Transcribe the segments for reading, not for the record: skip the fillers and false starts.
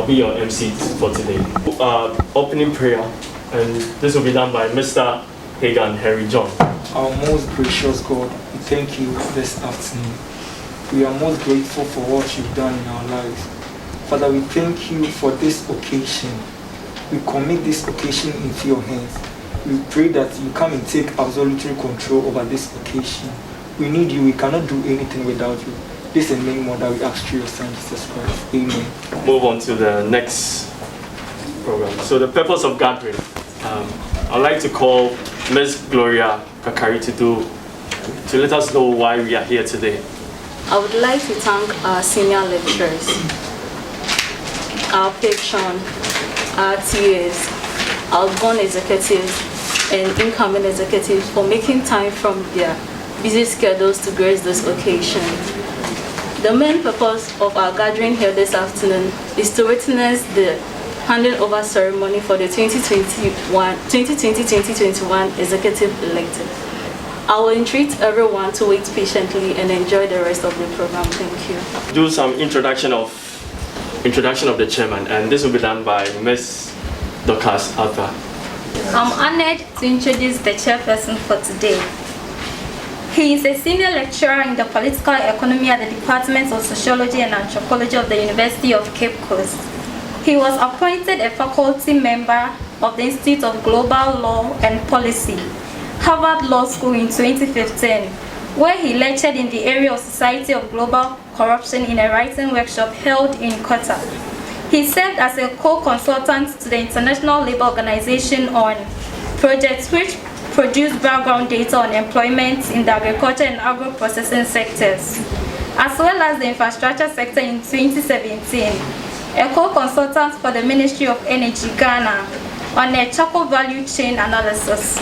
I'll be your MC for today. Opening prayer, and this will be done by Mr. Hagan Harry John. Our most gracious God, we thank you this afternoon. We are most grateful for what you've done in our lives. Father, we thank you for this occasion. We commit this occasion into your hands. We pray that you come and take absolute control over this occasion. We need you. We cannot do anything without you. This and many more that we ask through your Son, Jesus Christ. Amen. Move on to the next program. So the purpose of gathering. I'd like to call Ms. Gloria Kakari to let us know why we are here today. I would like to thank our senior lecturers, our patron, our TAs, outgoing executives, and incoming executives for making time from their busy schedules to grace this occasion. The main purpose of our gathering here this afternoon is to witness the handing over ceremony for the 2020-2021 executive elected. I will entreat everyone to wait patiently and enjoy the rest of the program. Thank you. Do some introduction of the chairman, and this will be done by Ms. Dorcas Arthur. I'm honored to introduce the chairperson for today. He is a senior lecturer in the political economy at the Department of Sociology and Anthropology of the University of Cape Coast. He was appointed a faculty member of the Institute of Global Law and Policy, Harvard Law School in 2015, where he lectured in the area of Society of Global Corruption in a writing workshop held in Qatar. He served as a co-consultant to the International Labour Organization on projects which produce background data on employment in the agriculture and agro-processing sectors, as well as the infrastructure sector in 2017, a co-consultant for the Ministry of Energy, Ghana, on a charcoal value chain analysis.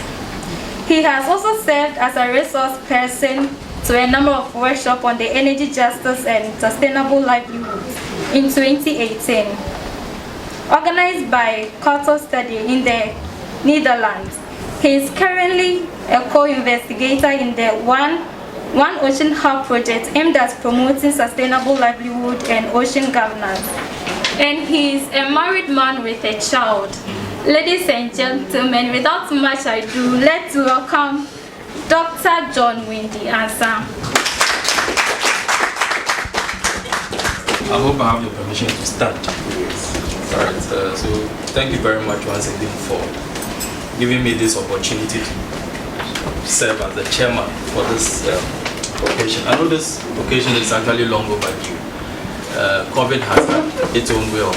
He has also served as a resource person to a number of workshops on the energy justice and sustainable livelihoods in 2018. Organized by Cultural Study in the Netherlands, he is currently a co-investigator in the One Ocean Hub project aimed at promoting sustainable livelihood and ocean governance. And he is a married man with a child. Ladies and gentlemen, without much ado, let's welcome Dr. John Windy Ansah. I hope I have your permission to start. Alright, so thank you very much once again for giving me this opportunity to serve as the chairman for this occasion. I know this occasion is actually long overdue. COVID has had its own way of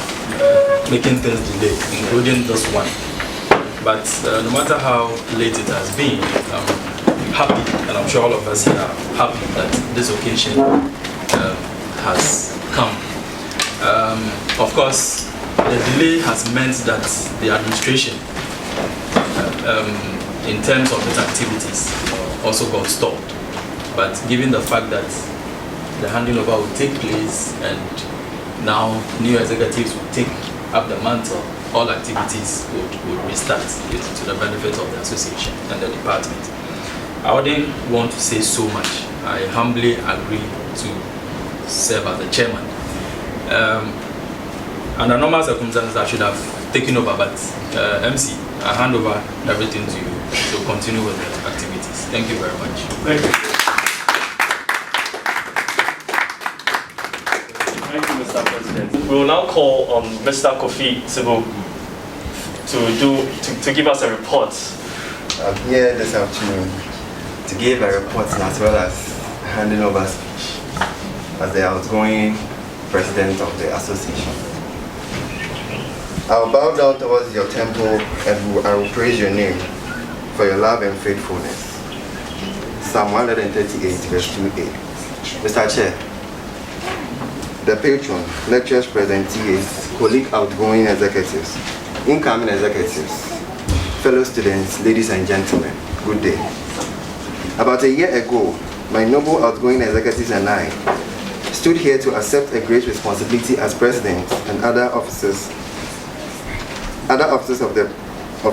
making things delayed, including this one. But no matter how late it has been, I'm happy, and I'm sure all of us here are happy that this occasion has come. Of course, the delay has meant that the administration, in terms of its activities, also got stopped. But given the fact that the handing over will take place and now new executives will take up the mantle, all activities would restart to the benefit of the association and the department. I wouldn't want to say so much. I humbly agree to serve as the chairman. Under normal circumstances, I should have taken over, but MC, I hand over everything to you to continue with the activities. Thank you very much. Thank you. Thank you, Mr. President. We will now call on Mr. Kofi Sibu to give us a report. I'm here this afternoon to give a report as well as handing over speech as the outgoing president of the association. I will bow down towards your temple and I will praise your name for your love and faithfulness. Psalm 138, verse 2a. Mr. Chair, the patron, lecturers, present TAs, colleague outgoing executives, incoming executives, fellow students, ladies and gentlemen, good day. About a year ago, my noble outgoing executives and I stood here to accept a great responsibility as president and other officers of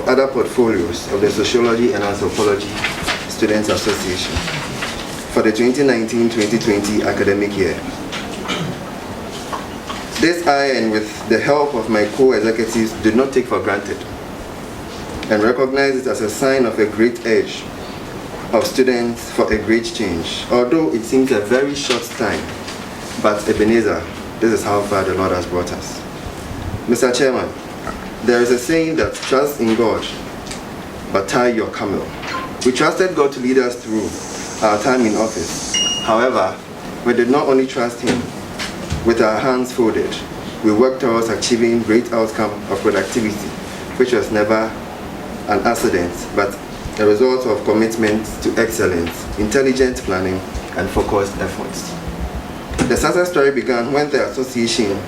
other portfolios of the Sociology and Anthropology Students Association for the 2019-2020 academic year. This I, and with the help of my co-executives, did not take for granted and recognize it as a sign of a great edge of students for a great change. Although it seems a very short time, but Ebenezer, this is how far the Lord has brought us. Mr. Chairman, there is a saying that trust in God, but tie your camel. We trusted God to lead us through our time in office. However, we did not only trust Him with our hands folded, we worked towards achieving great outcome of productivity, which was never an accident, but a result of commitment to excellence, intelligent planning, and focused efforts. The success story began when the association's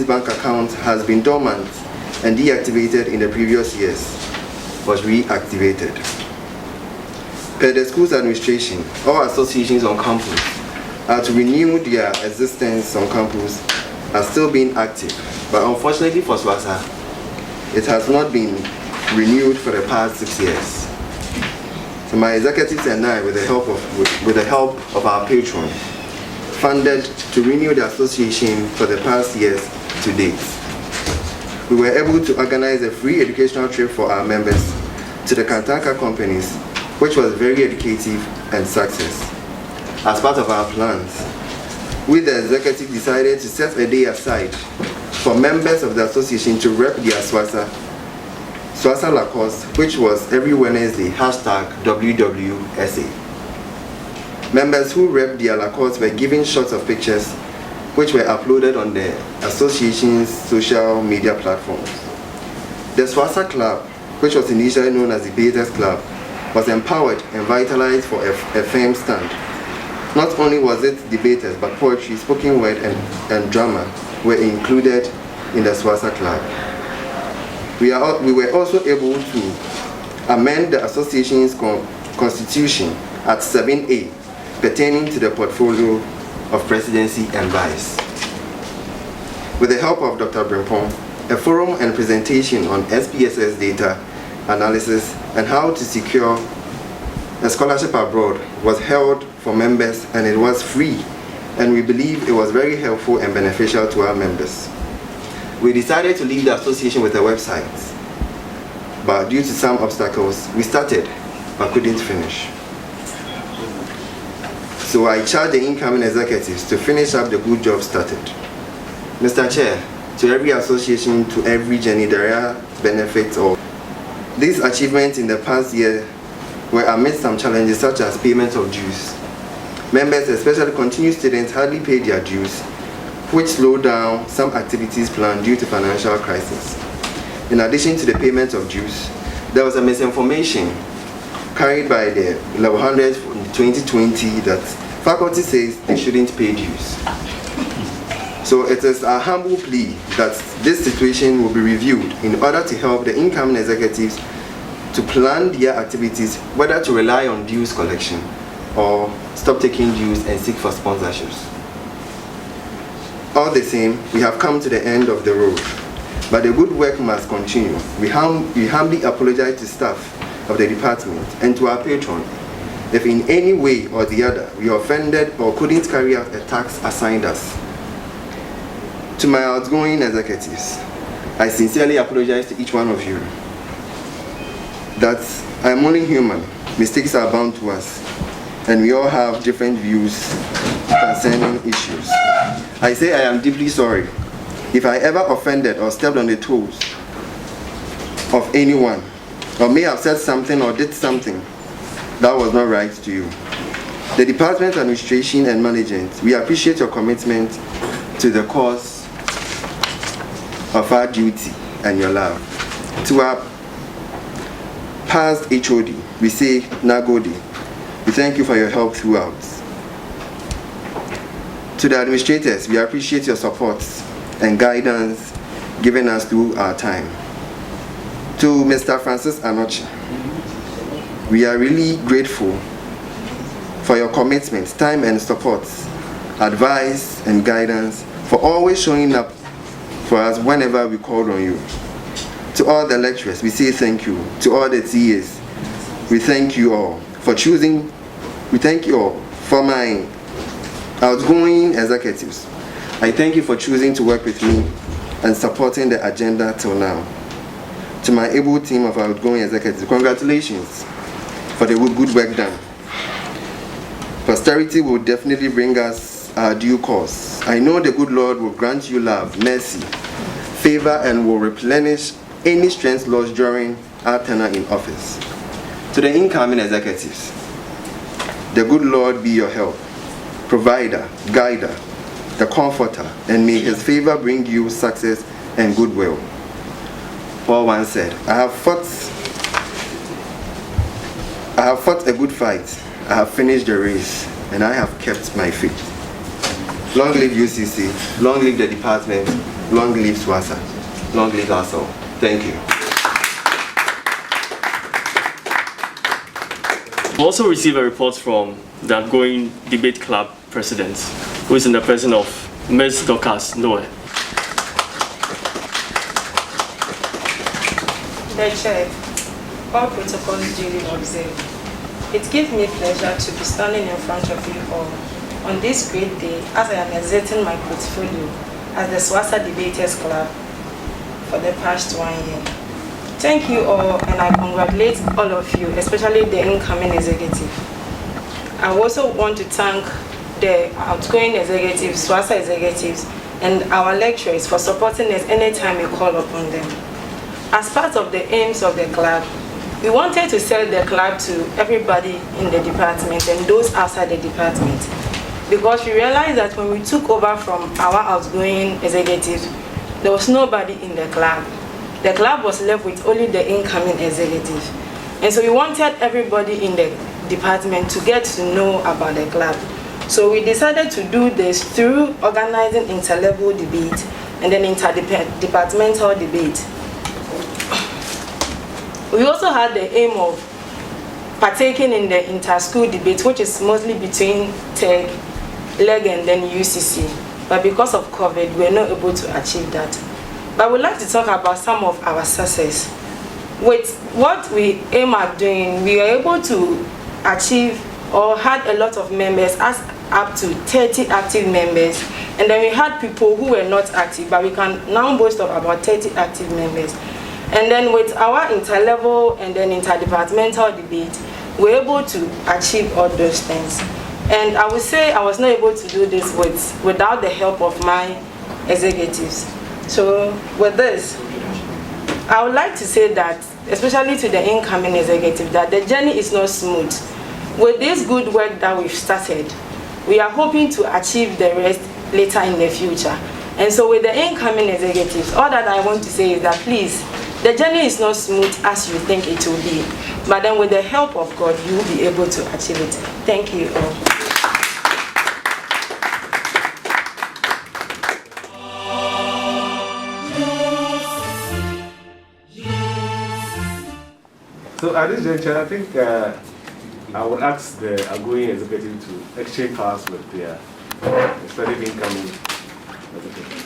bank account has been dormant and deactivated in the previous years, was reactivated. Per the school's administration, all associations on campus are to renew their existence on campus as still being active, but unfortunately for Soasa, it has not been renewed for the past 6 years. So my executives and I, with the help of our patron, funded to renew the association for the past years to date. We were able to organize a free educational trip for our members to the Kantanka companies, which was very educative and success. As part of our plans, we the executive decided to set a day aside for members of the association to rep their Soasa Lacoste, which was every Wednesday, #WWSA. Members who repped their Lacoste were given shots of pictures which were uploaded on the association's social media platforms. The Soasa Club, which was initially known as the Debaters Club, was empowered and vitalized for a firm stand. Not only was it debaters, but poetry, spoken word, and drama were included in the Soasa Club. We were also able to amend the association's constitution at 7A, pertaining to the portfolio of presidency and vice. With the help of Dr. Brimpong, a forum and presentation on SPSS data analysis and how to secure a scholarship abroad was held for members, and it was free, and we believe it was very helpful and beneficial to our members. We decided to leave the association with a website, but due to some obstacles, we started but couldn't finish. So I charged the incoming executives to finish up the good job started. Mr. Chair, to every association, to every journey, there are benefits of these achievements in the past year were amidst some challenges such as payment of dues. Members, especially continuing students, hardly paid their dues, which slowed down some activities planned due to financial crisis. In addition to the payment of dues, there was a misinformation carried by the level 100 in 2020 that faculty says they shouldn't pay dues. So it is a humble plea that this situation will be reviewed in order to help the incoming executives to plan their activities, whether to rely on dues collection or stop taking dues and seek for sponsorships. All the same, we have come to the end of the road, but the good work must continue. We humbly apologize to staff of the department and to our patron if in any way or the other we offended or couldn't carry out a task assigned us. To my outgoing executives, I sincerely apologize to each one of you that I am only human. Mistakes are bound to us, and we all have different views concerning issues. I say I am deeply sorry if I ever offended or stepped on the toes of anyone, or may have said something or did something that was not right to you. The department administration and management, we appreciate your commitment to the cause of our duty and your love. To our past HOD, we say Nagodi. We thank you for your help throughout. To the administrators, we appreciate your support and guidance given us through our time. To Mr. Francis Anochi, we are really grateful for your commitment, time and support, advice and guidance, for always showing up for us whenever we called on you. To all the lecturers, we say thank you. To all the TAs, we thank you all for choosing. We thank you all. For my outgoing executives, I thank you for choosing to work with me and supporting the agenda till now. To my able team of outgoing executives, congratulations for the good work done. Posterity will definitely bring us our due course. I know the good Lord will grant you love, mercy, favor, and will replenish any strength lost during our tenure in office. To the incoming executives, the good Lord be your help, provider, guider, the comforter, and may his favor bring you success and goodwill. Paul once said, I have fought a good fight, I have finished the race, and I have kept my faith. Long live UCC, long live the department, long live Soasa, long live us all. Thank you. We also receive a report from the outgoing debate club president, who is in the person of Ms. Dorcas Noe. Dear Chair, all protocols duly observed. It gives me pleasure to be standing in front of you all on this great day as I am exerting my portfolio as the Soasa Debaters Club for the past 1 year. Thank you all, and I congratulate all of you, especially the incoming executive. I also want to thank the outgoing executives, Soasa executives, and our lecturers for supporting us anytime we call upon them. As part of the aims of the club, we wanted to sell the club to everybody in the department and those outside the department, because we realized that when we took over from our outgoing executives, there was nobody in the club. The club was left with only the incoming executive. And so we wanted everybody in the department to get to know about the club. So we decided to do this through organizing interlevel debate and then interdepartmental debate. We also had the aim of partaking in the inter-school debate, which is mostly between Tech, LEG, and then UCC. But because of COVID, we were not able to achieve that. But we'd like to talk about some of our success. With what we aim at doing, we were able to achieve or had a lot of members, as up to 30 active members. And then we had people who were not active, but we can now boast of about 30 active members. And then with our interlevel and then interdepartmental debate, we were able to achieve all those things. And I would say I was not able to do this without the help of my executives. So with this, I would like to say that, especially to the incoming executive, that the journey is not smooth. With this good work that we've started, we are hoping to achieve the rest later in the future. And so with the incoming executives, all that I want to say is that please, the journey is not smooth as you think it will be. But then with the help of God, you will be able to achieve it. Thank you all. So at this juncture, I think I would ask the outgoing executive to exchange powers with their studied incoming executives.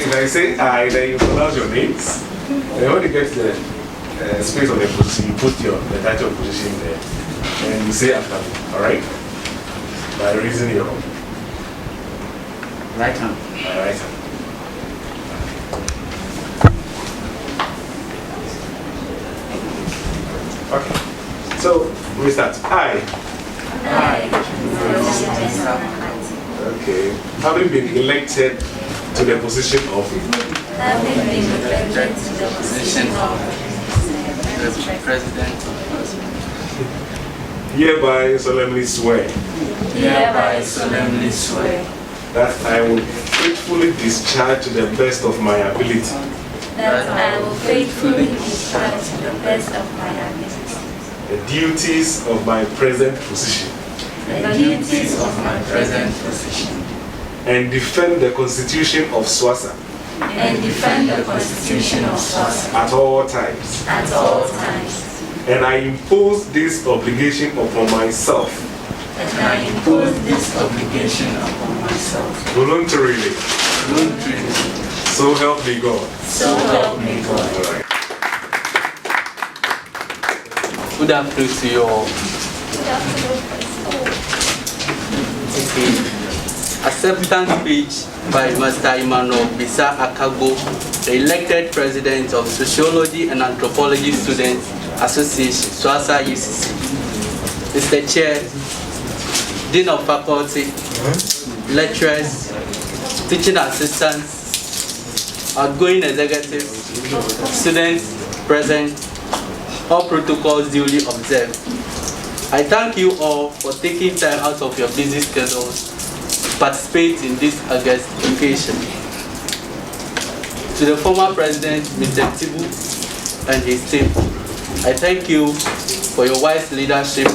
If I say I, then you pronounce your names. And when you get to the space of the position, you put the title of position there. And you say after me, alright? By raising your right hand. Right hand. Okay. So we start. I. Okay. Having been elected to the position of. Having been elected to the position of President. Hereby solemnly swear. Hereby solemnly swear. That I will faithfully discharge to the best of my ability. That I will faithfully discharge to the best of my ability. The duties of my present position. The duties of my present position. And defend the Constitution of Soasa. And defend the Constitution of Soasa. At all times. At all times. And I impose this obligation upon myself. And I impose this obligation upon myself. Voluntarily. Voluntarily. So help me God. So help me God. All right. Good afternoon to you all. Okay. Acceptance speech by Master Emmanuel Bisa Akago, the elected president of Sociology and Anthropology Students Association, Soasa-Ucc. Mr. Chair, Dean of Faculty, lecturers, teaching assistants, outgoing executives, students present, all protocols duly observed. I thank you all for taking time out of your busy schedules to participate in this august occasion. To the former president, Mr. Tibu, and his team, I thank you for your wise leadership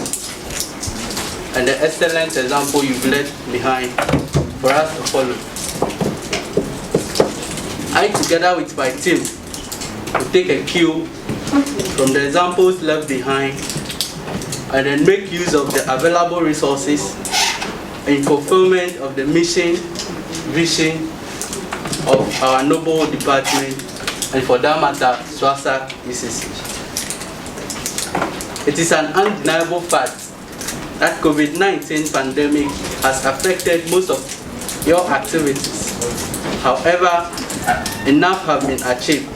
and the excellent example you've left behind for us to follow. I, together with my team, will take a cue from the examples left behind and then make use of the available resources in fulfillment of the mission, vision of our noble department, and for that matter, Soasa-Ucc. It is an undeniable fact that COVID-19 pandemic has affected most of your activities. However, enough have been achieved.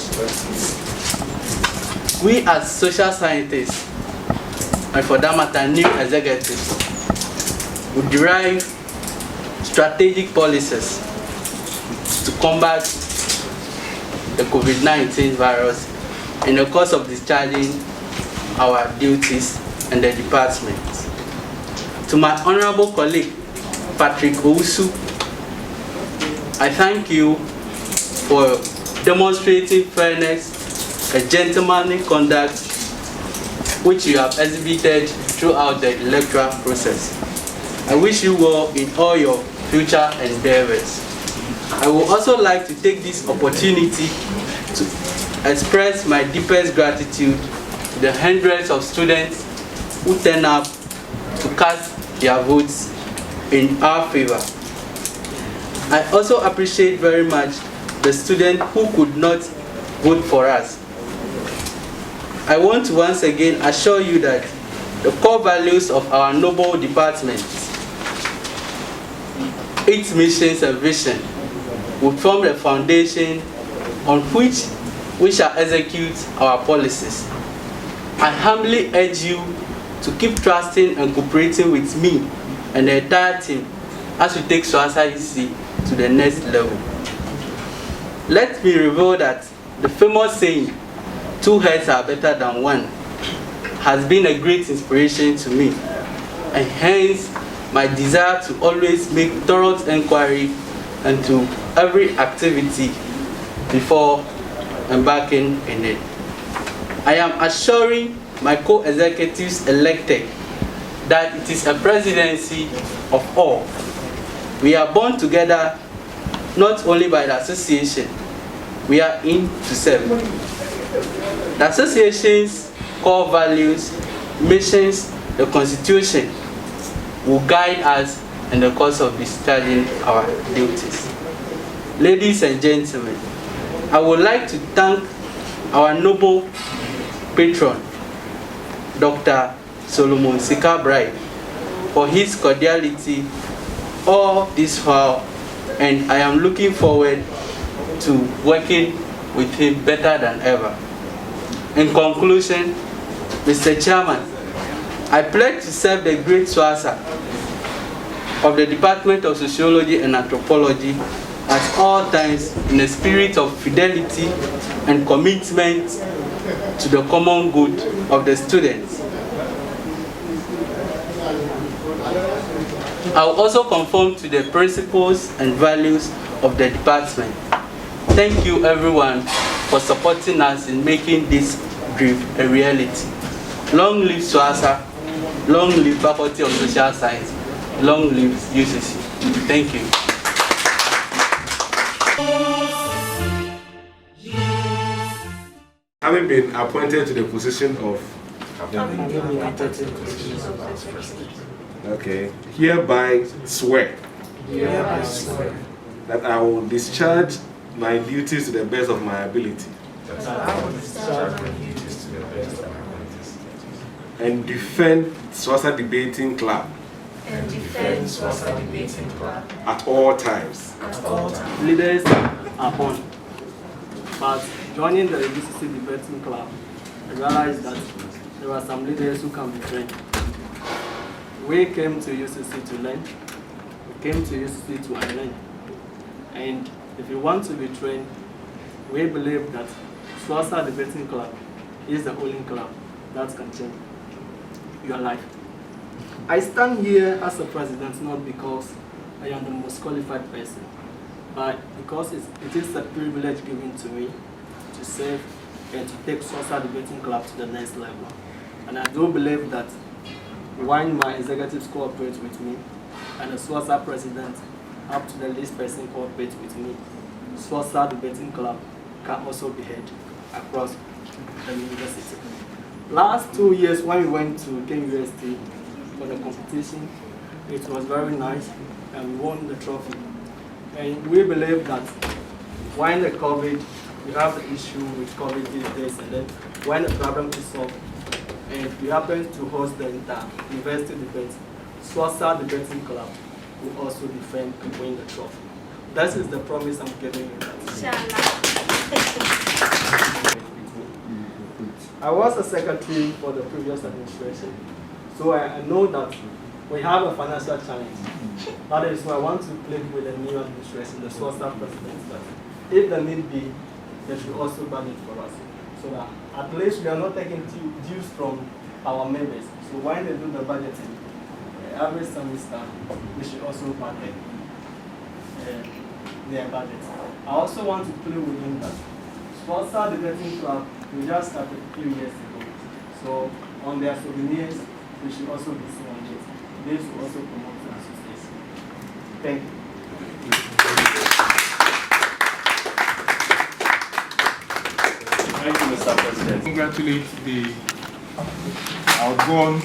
We as social scientists, and for that matter, new executives, will derive strategic policies to combat the COVID-19 virus in the course of discharging our duties in the department. To my honorable colleague, Patrick Owusu, I thank you for demonstrating fairness, a gentlemanly conduct, which you have exhibited throughout the electoral process. I wish you well in all your future endeavors. I would also like to take this opportunity to express my deepest gratitude to the hundreds of students who turn up to cast their votes in our favor. I also appreciate very much the students who could not vote for us. I want to once again assure you that the core values of our noble department, its missions and vision, will form the foundation on which we shall execute our policies. I humbly urge you to keep trusting and cooperating with me and the entire team as we take Soasa-Ucc to the next level. Let me reveal that the famous saying, "Two heads are better than one," has been a great inspiration to me, and hence my desire to always make thorough inquiry into every activity before embarking in it. I am assuring my co-executives elected that it is a presidency of all. We are born together not only by the association, we are in to serve. The association's core values, missions, the constitution will guide us in the course of discharging our duties. Ladies and gentlemen, I would like to thank our noble patron, Dr. Solomon Sika Bright, for his cordiality all this while, and I am looking forward to working with him better than ever. In conclusion, Mr. Chairman, I pledge to serve the great Soasa of the Department of Sociology and Anthropology at all times in a spirit of fidelity and commitment to the common good of the students. I will also conform to the principles and values of the department. Thank you everyone for supporting us in making this dream a reality. Long live Soasa, long live Faculty of Social Science, long live UCC. Thank you. Having been appointed to the position of okay, hereby swear that I will discharge my duties to the best of my ability. and defend Soasa Debating Club and defend Soasa Debating Club at all times. at all times. Leaders are born, but joining the UCC Debating Club, I realized that there are some leaders who can be trained. We came to UCC to learn. We came to UCC to unlearn. And if you want to be trained, we believe that Soasa Debating Club is the only club that can change your life. I stand here as a president not because I am the most qualified person, but because it is a privilege given to me to serve and to take Soasa Debating Club to the next level. And I do believe that when my executives cooperate with me and the Soasa president up to the least person cooperate with me, Soasa Debating Club can also be heard across the university. Last 2 years when we went to KUST for the competition, it was very nice and we won the trophy. And we believe that when the COVID, we have the issue with COVID these days, and then when the problem is solved, and we happen to host the inter-university debate, Soasa Debating Club will also defend and win the trophy. That is the promise I'm giving you. I was a secretary for the previous administration, so I know that we have a financial challenge. That is why I want to plead with the new administration, the Soasa president, that if the need be, they should also budget for us. So that at least we are not taking dues from our members. So when they do the budgeting, every semester, they should also budget their budget. I also want to plead with them that Soasa Debating Club, we just started a few years ago. So on their souvenirs, we should also be seen on it. This will also promote the association. Thank you. Thank you, Mr. President. Congratulate the outgoing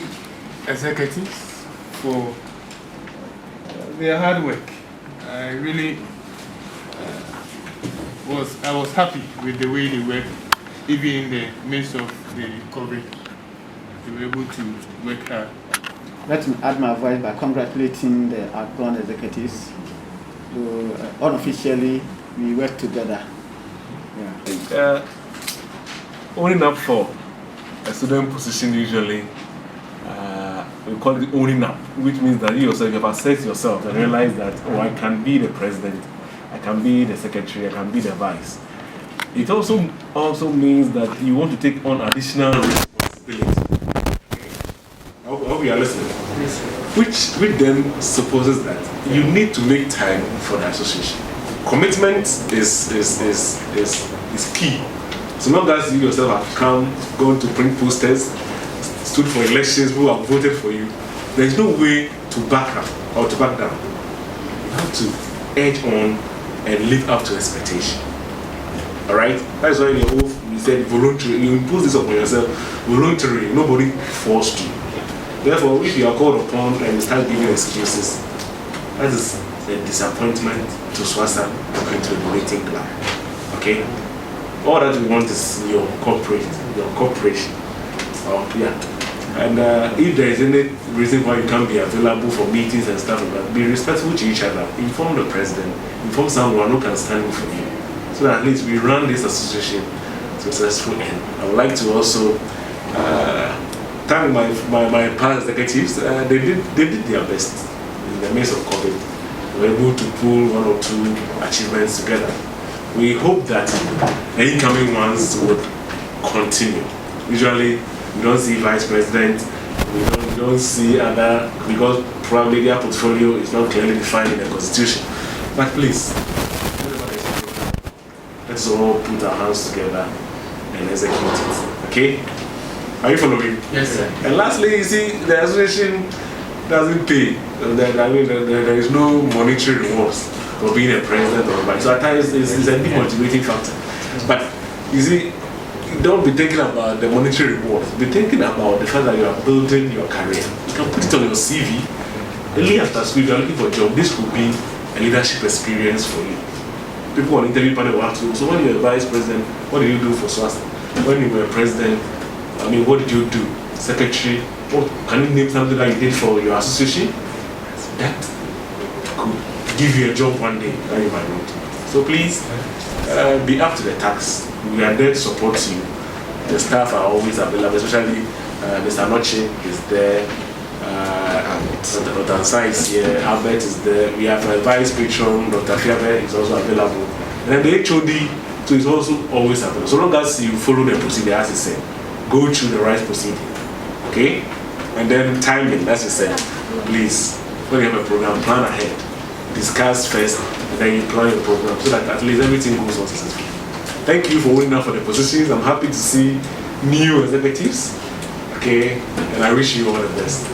executives for their hard work. I really was happy with the way they worked, even in the midst of the COVID. They were able to work hard. Let me add my voice by congratulating the outgoing executives. Unofficially, we work together. Yeah. Owning up for a student position usually, we call it owning up, which means that you yourself have assessed yourself and realize that, oh, I can be the president, I can be the secretary, I can be the vice. It also means that you want to take on additional responsibility. I hope you are listening. Yes, Which then supposes that you need to make time for the association. Commitment is key. So long as you yourself have gone to print posters, stood for elections, who have voted for you, there is no way to back up or to back down. You have to edge on and live up to expectation. All right? That's why in your oath you said voluntary. You impose this upon yourself voluntarily. Nobody forced you. Therefore, if you are called upon and you start giving excuses, that is a disappointment to Soasa and to the debating club. Okay? All that we want is your cooperation. And if there is any reason why you can't be available for meetings and stuff like that, be respectful to each other. Inform the president, inform someone who can stand in for you. So that at least we run this association to a successful end. I would like to also thank my past executives. They did their best in the midst of COVID. We were able to pull one or two achievements together. We hope that the incoming ones would continue. Usually, we don't see vice president, we don't see other, because probably their portfolio is not clearly defined in the constitution. But please, let's all put our hands together and execute it. Okay? Are you following? Yes, sir. And lastly, you see, the association doesn't pay. There is no monetary rewards for being a president or vice. So at times it's a demotivating factor. But you see, don't be thinking about the monetary rewards. Be thinking about the fact that you are building your career. You can put it on your CV. Early after school, if you are looking for a job, this could be a leadership experience for you. People on the interview panel will ask you, so when you were vice president, what did you do for Soasa? When you were president, I mean, what did you do? Secretary, what, can you name something that you did for your association? That could give you a job one day that you might not. So please, be up to the task. We are there to support you. The staff are always available, especially Mr. Noche is there, Dr. Ansa is here, Albert is there. We have a vice patron, Dr. Fiabe is also available. And then the HOD so is also always available. So long as you follow the procedure, as he said, go through the right procedure. Okay? And then timing, as you said, please, when you have a program, plan ahead. Discuss first, and then you plan your program so that at least everything goes on successfully. Thank you for holding up for the positions. I'm happy to see new executives. Okay? And I wish you all the best.